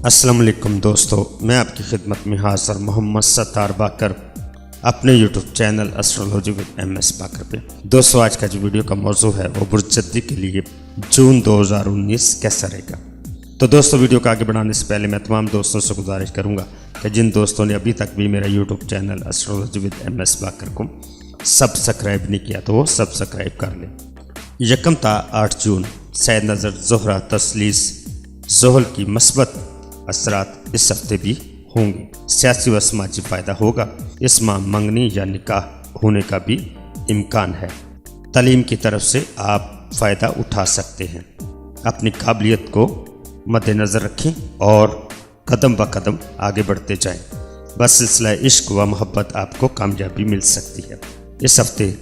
السلام علیکم دوستو، میں آپ کی خدمت میں حاضر محمد ستار باقر اپنے YouTube channel astrology with M S Baqir پہ۔ دوستو، آج کا جو ویڈیو کا موضوع ہے وہ برج جدی کے لیے جون 2019 کیسا رہے گا۔ تو دوستو، ویڈیو کو آگے بڑھانے سے پہلے میں تمام دوستوں سے گزارش کروں گا کہ جن دوستوں نے ابھی تک بھی میرا YouTube channel astrology with M S Baqir کو سبسکرائب نہیں کیا تو وہ سبسکرائب کر لیں۔ یکم تا 8 جون سید نظر زہرہ تثلیث زحل کی مثبت اثرات اس ہفتے بھی ہوں گے۔ سیاسی و سماجی فائدہ ہوگا۔ اس ماہ منگنی یا نکاح ہونے کا بھی امکان ہے۔ تعلیم کی طرف سے آپ فائدہ اٹھا سکتے ہیں۔ اپنی قابلیت کو مد نظر رکھیں اور قدم بہ قدم آگے بڑھتے جائیں۔ بس سلسلہ عشق و محبت آپ کو کامیابی مل سکتی ہے۔ اس ہفتے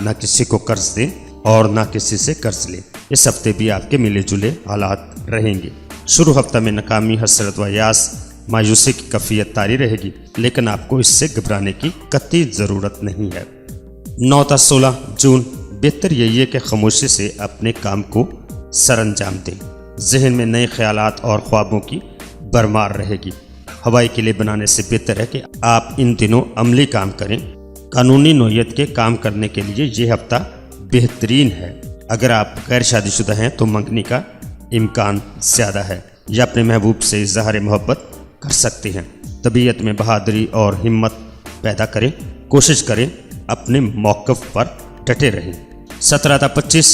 نہ کسی کو قرض دیں اور نہ کسی سے قرض لیں۔ اس ہفتے بھی آپ کے ملے جلے حالات رہیں گے۔ شروع ہفتہ میں ناکامی، حسرت و یاس، مایوسی کی کیفیت طاری رہے گی، لیکن آپ کو اس سے گھبرانے کی قطعی ضرورت نہیں ہے۔ 9 تا 16 جون بہتر یہی ہے کہ خاموشی سے اپنے کام کو سر انجام دیں۔ ذہن میں نئے خیالات اور خوابوں کی بھرمار رہے گی۔ ہوائی قلعے بنانے سے بہتر ہے کہ آپ ان دنوں عملی کام کریں۔ قانونی نوعیت کے کام کرنے کے لیے یہ ہفتہ بہترین ہے۔ اگر آپ غیر شادی شدہ ہیں تو منگنی کا امکان زیادہ ہے یا اپنے محبوب سے اظہار محبت کر سکتے ہیں۔ طبیعت میں بہادری اور ہمت پیدا کریں۔ کوشش کریں اپنے موقف پر ڈٹے رہیں۔ 17 تا 25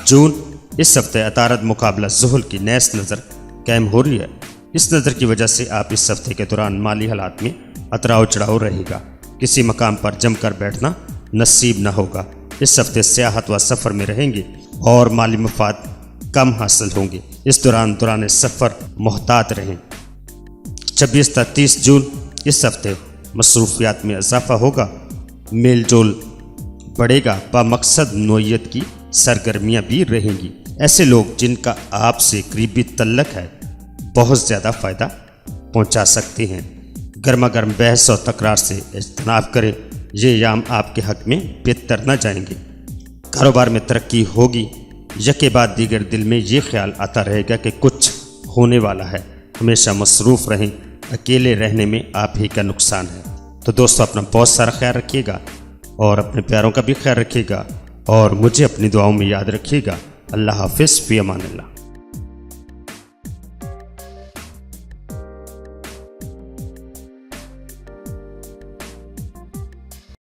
جون اس ہفتے عطارد مقابلہ زحل کی نیس نظر قائم ہو رہی ہے۔ اس نظر کی وجہ سے آپ اس ہفتے کے دوران مالی حالات میں اتراؤ چڑھاؤ رہے گا۔ کسی مقام پر جم کر بیٹھنا نصیب نہ ہوگا۔ اس ہفتے سیاحت و سفر میں رہیں گے اور مالی مفاد کم حاصل ہوں گے۔ اس دوران سفر محتاط رہیں۔ 26 تا 30 جون اس ہفتے مصروفیات میں اضافہ ہوگا۔ میل جول بڑھے گا۔ بامقصد نوعیت کی سرگرمیاں بھی رہیں گی۔ ایسے لوگ جن کا آپ سے قریبی تعلق ہے بہت زیادہ فائدہ پہنچا سکتے ہیں۔ گرما گرم بحث اور تکرار سے اجتناب کریں۔ یہ ایام آپ کے حق میں بہتر نہ جائیں گے۔ کاروبار میں ترقی ہوگی۔ یکے بعد دیگر دل میں یہ خیال آتا رہے گا کہ کچھ ہونے والا ہے۔ ہمیشہ مصروف رہیں۔ اکیلے رہنے میں آپ ہی کا نقصان ہے۔ تو دوستو، اپنا بہت سارا خیال رکھیے گا اور اپنے پیاروں کا بھی خیال رکھیے گا اور مجھے اپنی دعاؤں میں یاد رکھیے گا۔ اللہ حافظ، فی امان اللہ۔